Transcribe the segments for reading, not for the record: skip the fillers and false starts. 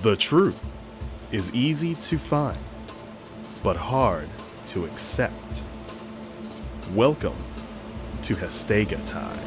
The truth is easy to find, but hard to accept. Welcome to Hastega time.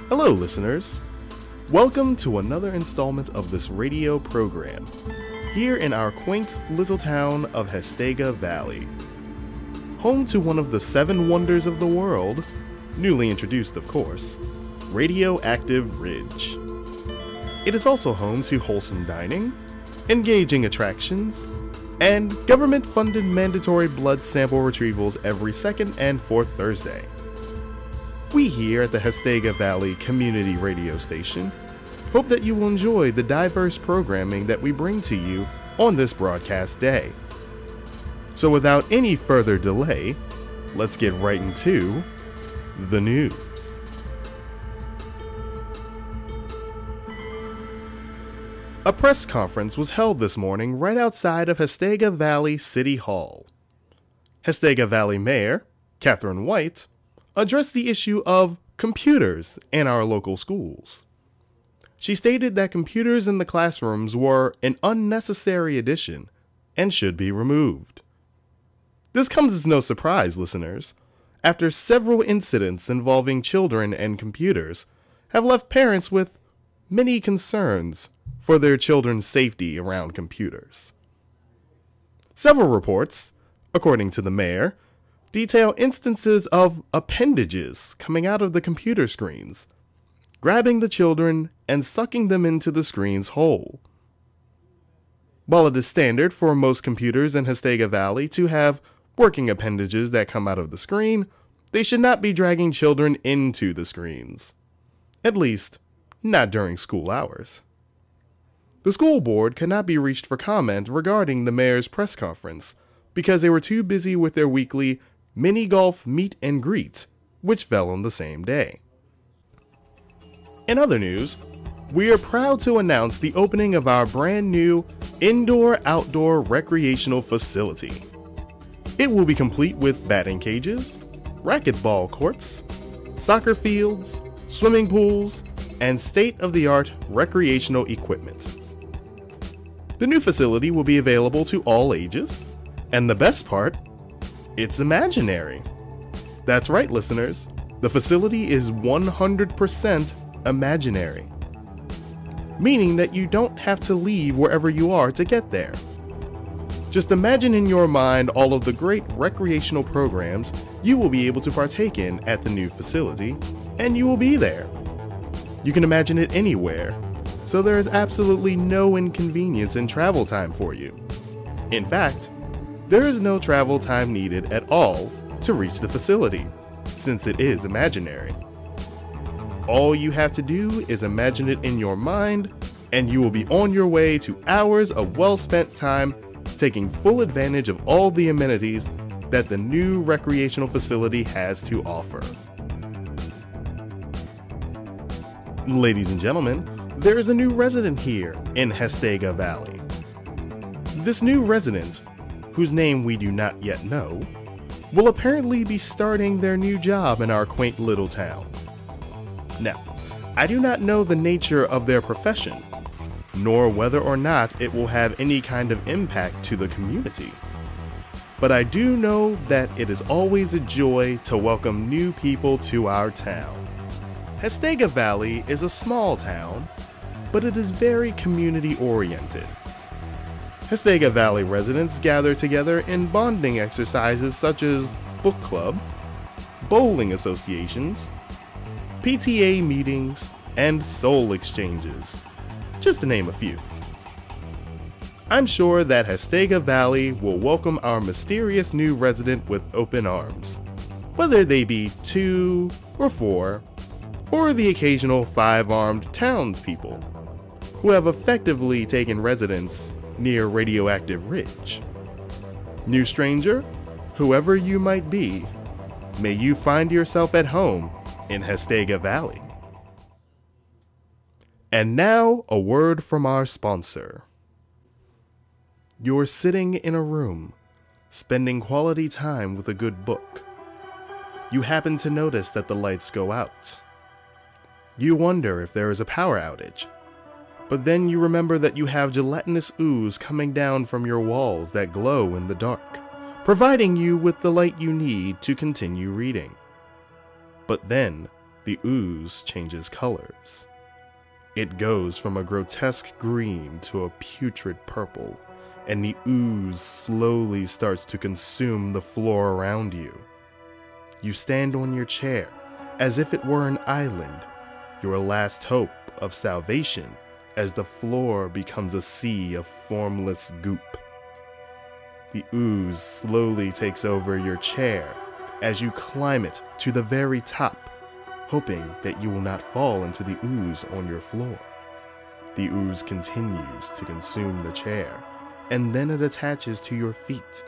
Hello, listeners. Welcome to another installment of this radio program, here in our quaint little town of Hastega Valley. Home to one of the 7 wonders of the world, newly introduced of course, Radioactive Ridge. It is also home to wholesome dining, engaging attractions, and government-funded mandatory blood sample retrievals every second and fourth Thursday. We here at the Hastega Valley Community Radio Station hope that you will enjoy the diverse programming that we bring to you on this broadcast day. So without any further delay, let's get right into the news. A press conference was held this morning right outside of Hastega Valley City Hall. Hastega Valley Mayor, Catherine White, addressed the issue of computers in our local schools. She stated that computers in the classrooms were an unnecessary addition and should be removed. This comes as no surprise, listeners, after several incidents involving children and computers have left parents with many concerns for their children's safety around computers. Several reports, according to the mayor, detail instances of appendages coming out of the computer screens, grabbing the children and sucking them into the screen's hole. While it is standard for most computers in Hastega Valley to have working appendages that come out of the screen, they should not be dragging children into the screens. At least, not during school hours. The school board could not be reached for comment regarding the mayor's press conference because they were too busy with their weekly mini golf meet and greet, which fell on the same day. In other news, we are proud to announce the opening of our brand new indoor-outdoor recreational facility. It will be complete with batting cages, racquetball courts, soccer fields, swimming pools, and state-of-the-art recreational equipment. The new facility will be available to all ages, and the best part, it's imaginary. That's right, listeners. The facility is 100% imaginary, meaning that you don't have to leave wherever you are to get there. Just imagine in your mind all of the great recreational programs you will be able to partake in at the new facility, and you will be there. You can imagine it anywhere, so there is absolutely no inconvenience in travel time for you. In fact, there is no travel time needed at all to reach the facility, since it is imaginary. All you have to do is imagine it in your mind, and you will be on your way to hours of well-spent time taking full advantage of all the amenities that the new recreational facility has to offer. Ladies and gentlemen, there is a new resident here in Hastega Valley. This new resident, whose name we do not yet know, will apparently be starting their new job in our quaint little town. Now, I do not know the nature of their profession, nor whether or not it will have any kind of impact to the community. But I do know that it is always a joy to welcome new people to our town. Hastega Valley is a small town, but it is very community-oriented. Hastega Valley residents gather together in bonding exercises such as book club, bowling associations, PTA meetings, and soul exchanges, just to name a few. I'm sure that Hastega Valley will welcome our mysterious new resident with open arms, whether they be 2 or 4, or the occasional 5-armed townspeople who have effectively taken residence near Radioactive Ridge. New stranger, whoever you might be, may you find yourself at home in Hastega Valley. And now, a word from our sponsor. You're sitting in a room, spending quality time with a good book. You happen to notice that the lights go out. You wonder if there is a power outage, but then you remember that you have gelatinous ooze coming down from your walls that glow in the dark, providing you with the light you need to continue reading. But then, the ooze changes colors. It goes from a grotesque green to a putrid purple, and the ooze slowly starts to consume the floor around you. You stand on your chair as if it were an island, your last hope of salvation, as the floor becomes a sea of formless goop. The ooze slowly takes over your chair as you climb it to the very top, hoping that you will not fall into the ooze on your floor. The ooze continues to consume the chair, and then it attaches to your feet,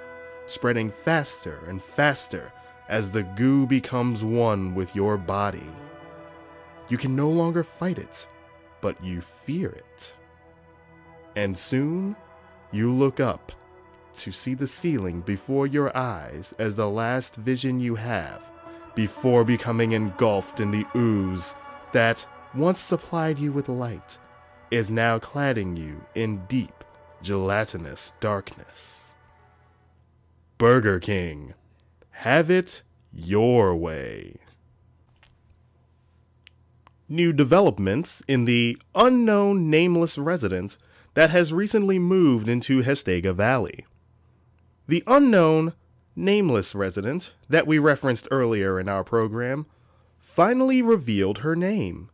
spreading faster and faster as the goo becomes one with your body. You can no longer fight it, but you fear it. And soon, you look up to see the ceiling before your eyes as the last vision you have before becoming engulfed in the ooze that once supplied you with light is now cladding you in deep, gelatinous darkness. Burger King, have it your way. New developments in the unknown nameless resident that has recently moved into Hastega Valley. The unknown nameless resident that we referenced earlier in our program finally revealed her name.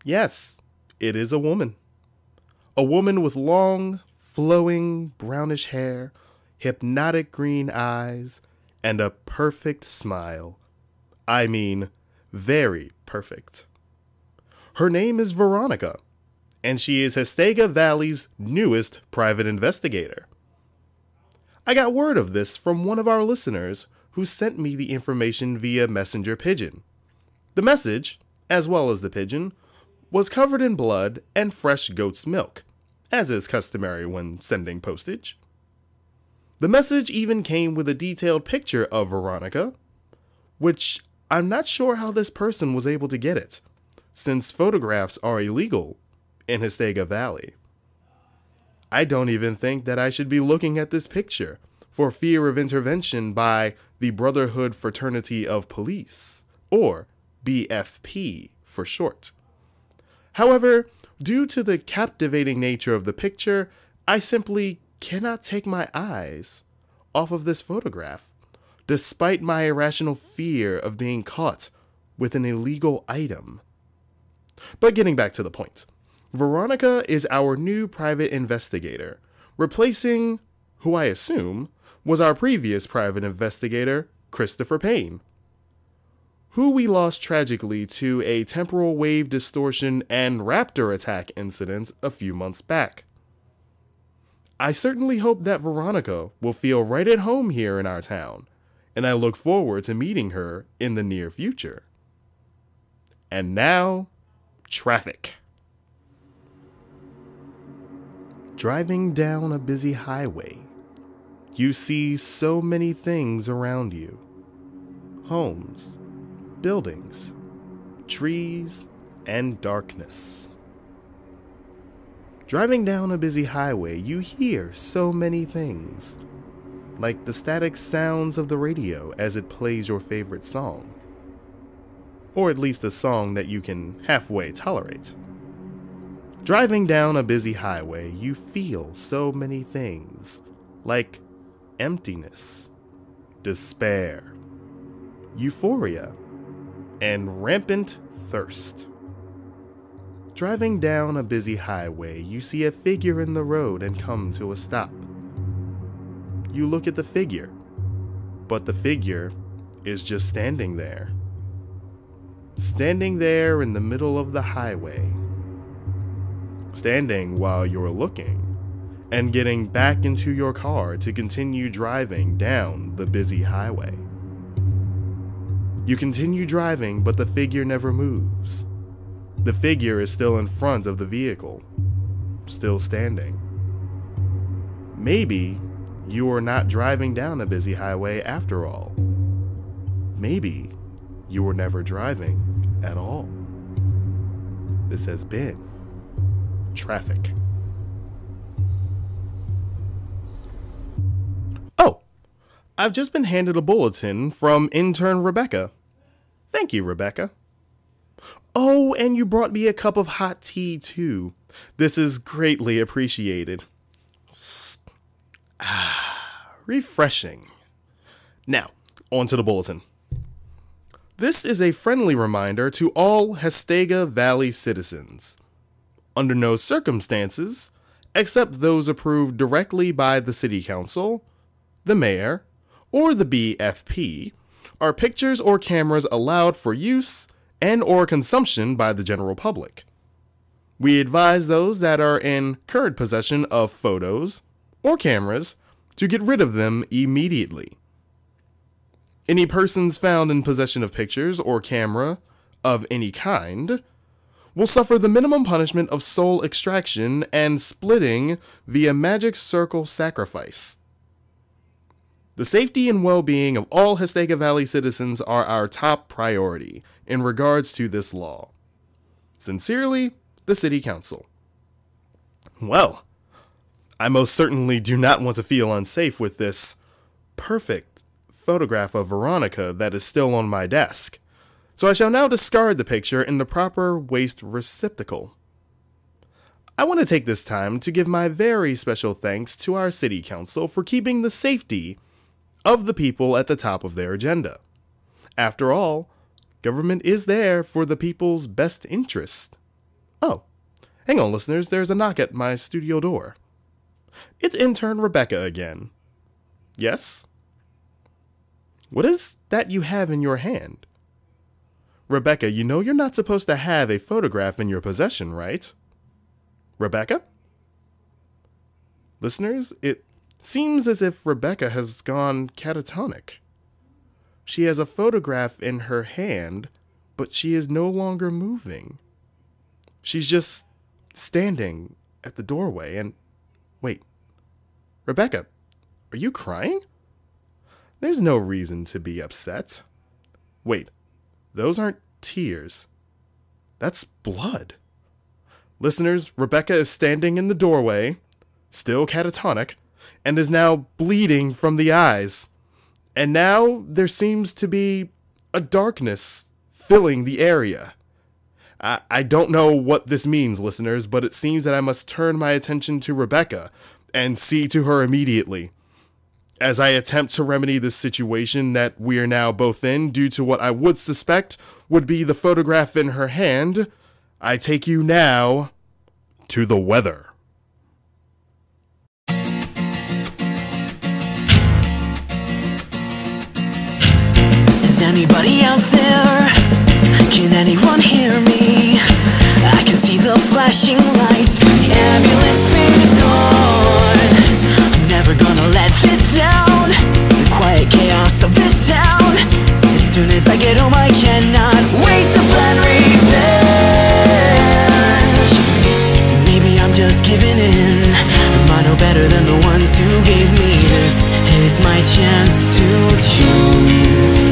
Yes, it is a woman. A woman with long, flowing brownish hair, hypnotic green eyes, and a perfect smile. I mean, very perfect. Her name is Veronica, and she is Hastega Valley's newest private investigator. I got word of this from one of our listeners who sent me the information via messenger pigeon. The message, as well as the pigeon, was covered in blood and fresh goat's milk, as is customary when sending postage. The message even came with a detailed picture of Veronica, which I'm not sure how this person was able to get it, since photographs are illegal in Hastega Valley. I don't even think that I should be looking at this picture for fear of intervention by the Brotherhood Fraternity of Police, or BFP for short. However, due to the captivating nature of the picture, I simply cannot take my eyes off of this photograph, despite my irrational fear of being caught with an illegal item. But getting back to the point, Veronica is our new private investigator, replacing who I assume was our previous private investigator, Christopher Payne, who we lost tragically to a temporal wave distortion and raptor attack incident a few months back. I certainly hope that Veronica will feel right at home here in our town, and I look forward to meeting her in the near future. And now, traffic. Driving down a busy highway, you see so many things around you. Homes, buildings, trees, and darkness. Driving down a busy highway, you hear so many things, like the static sounds of the radio as it plays your favorite song, or at least a song that you can halfway tolerate. Driving down a busy highway, you feel so many things, like emptiness, despair, euphoria, and rampant thirst. Driving down a busy highway, you see a figure in the road and come to a stop. You look at the figure, but the figure is just standing there. Standing there in the middle of the highway. Standing while you're looking, and getting back into your car to continue driving down the busy highway. You continue driving, but the figure never moves. The figure is still in front of the vehicle, still standing. Maybe you are not driving down a busy highway after all. Maybe you were never driving at all. This has been Traffic. Oh, I've just been handed a bulletin from intern Rebecca. Thank you, Rebecca. Oh, and you brought me a cup of hot tea too. This is greatly appreciated. Refreshing. Now, on to the bulletin. This is a friendly reminder to all Hastega Valley citizens. Under no circumstances, except those approved directly by the City Council, the Mayor, or the BFP, are pictures or cameras allowed for use and or consumption by the general public. We advise those that are in current possession of photos or cameras to get rid of them immediately. Any persons found in possession of pictures or camera of any kind will suffer the minimum punishment of soul extraction and splitting via magic circle sacrifice. The safety and well-being of all Hastega Valley citizens are our top priority in regards to this law. Sincerely, the City Council. Well, I most certainly do not want to feel unsafe with this perfect photograph of Veronica that is still on my desk, so I shall now discard the picture in the proper waste receptacle. I want to take this time to give my very special thanks to our City Council for keeping the safety of the people at the top of their agenda. After all, government is there for the people's best interest. Oh, hang on, listeners, there's a knock at my studio door. It's intern Rebecca again. Yes? What is that you have in your hand? Rebecca, you know you're not supposed to have a photograph in your possession, right? Rebecca? Listeners, it seems as if Rebecca has gone catatonic. She has a photograph in her hand, but she is no longer moving. She's just standing at the doorway and... Wait, Rebecca, are you crying? There's no reason to be upset. Wait, those aren't tears. That's blood. Listeners, Rebecca is standing in the doorway, still catatonic, and is now bleeding from the eyes. And now there seems to be a darkness filling the area. I don't know what this means, listeners, but it seems that I must turn my attention to Rebecca and see to her immediately. As I attempt to remedy this situation that we are now both in due to what I would suspect would be the photograph in her hand, I take you now to the weather. Is anybody out there? Can anyone hear me? I can see the flashing lights, the ambulance speeds on. I'm never gonna let this down, the quiet chaos of this town. As soon as I get home I cannot wait to plan revenge. Maybe I'm just giving in, I know better than the ones who gave me this. Is my chance to choose.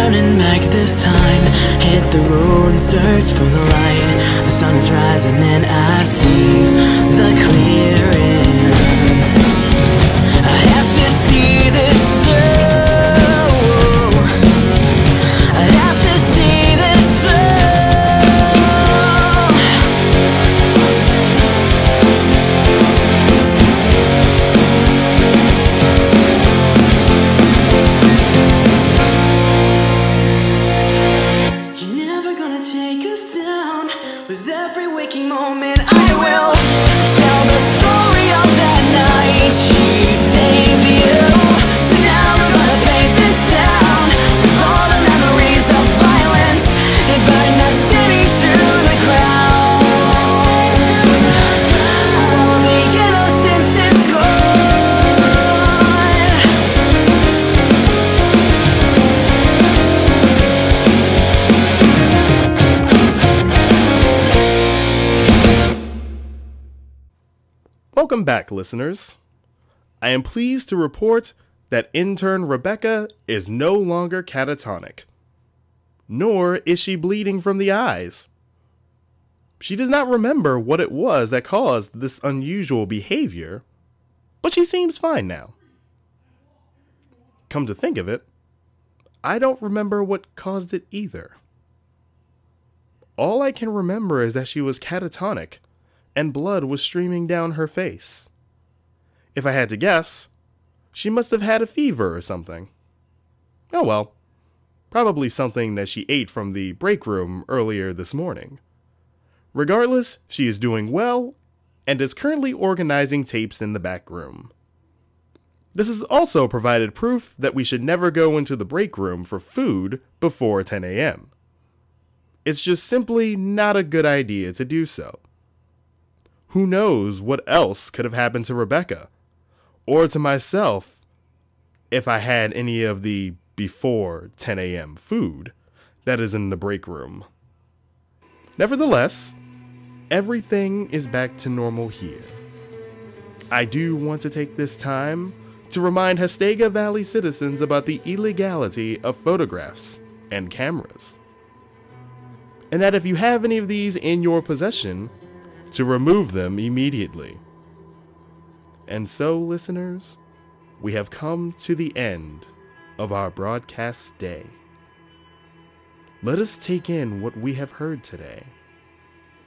turning back this time. Hit the road and search for the light. The sun is rising and I see the clearing. I have to see this through. I have to see this through. With every waking moment I will tell the story of that night she saved you. So now we're gonna paint this town with all the memories of violence and burn the city to the ground. All the innocence is gone. Welcome back, listeners. I am pleased to report that intern Rebecca is no longer catatonic, nor is she bleeding from the eyes. She does not remember what it was that caused this unusual behavior, but she seems fine now. Come to think of it, I don't remember what caused it either. All I can remember is that she was catatonic and blood was streaming down her face. If I had to guess, she must have had a fever or something. Oh well, probably something that she ate from the break room earlier this morning. Regardless, she is doing well and is currently organizing tapes in the back room. This has also provided proof that we should never go into the break room for food before 10 a.m. It's just simply not a good idea to do so. Who knows what else could have happened to Rebecca, or to myself, if I had any of the before 10 a.m. food that is in the break room. Nevertheless, everything is back to normal here. I do want to take this time to remind Hastega Valley citizens about the illegality of photographs and cameras, and that if you have any of these in your possession, to remove them immediately. And so, listeners, we have come to the end of our broadcast day. Let us take in what we have heard today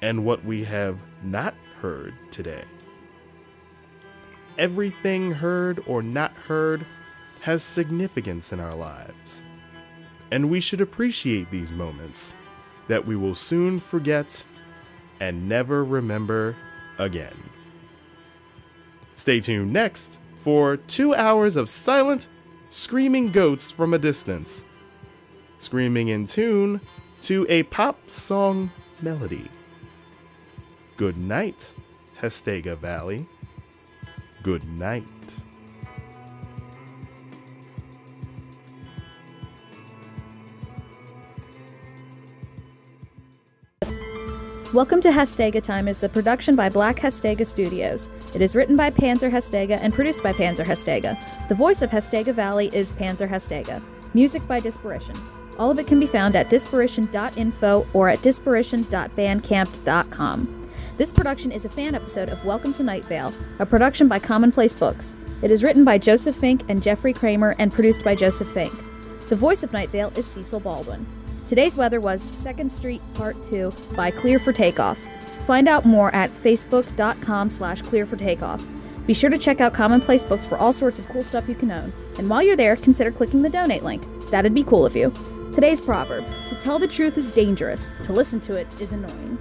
and what we have not heard today. Everything heard or not heard has significance in our lives, and we should appreciate these moments that we will soon forget and never remember again. Stay tuned next for 2 hours of silent, screaming goats from a distance, screaming in tune to a pop song melody. Good night, Hastega Valley. Good night. Welcome to Hastega Time is a production by Black Hastega Studios. It is written by Panzer Hastega and produced by Panzer Hastega. The voice of Hastega Valley is Panzer Hastega. Music by Disparition. All of it can be found at disparition.info or at disparition.bandcamp.com. This production is a fan episode of Welcome to Night Vale, a production by Commonplace Books. It is written by Joseph Fink and Jeffrey Kramer and produced by Joseph Fink. The voice of Night Vale is Cecil Baldwin. Today's weather was 2nd Street Part 2 by Clear for Takeoff. Find out more at facebook.com/clearfortakeoff. Be sure to check out Commonplace Books for all sorts of cool stuff you can own. And while you're there, consider clicking the donate link. That'd be cool of you. Today's proverb: to tell the truth is dangerous, to listen to it is annoying.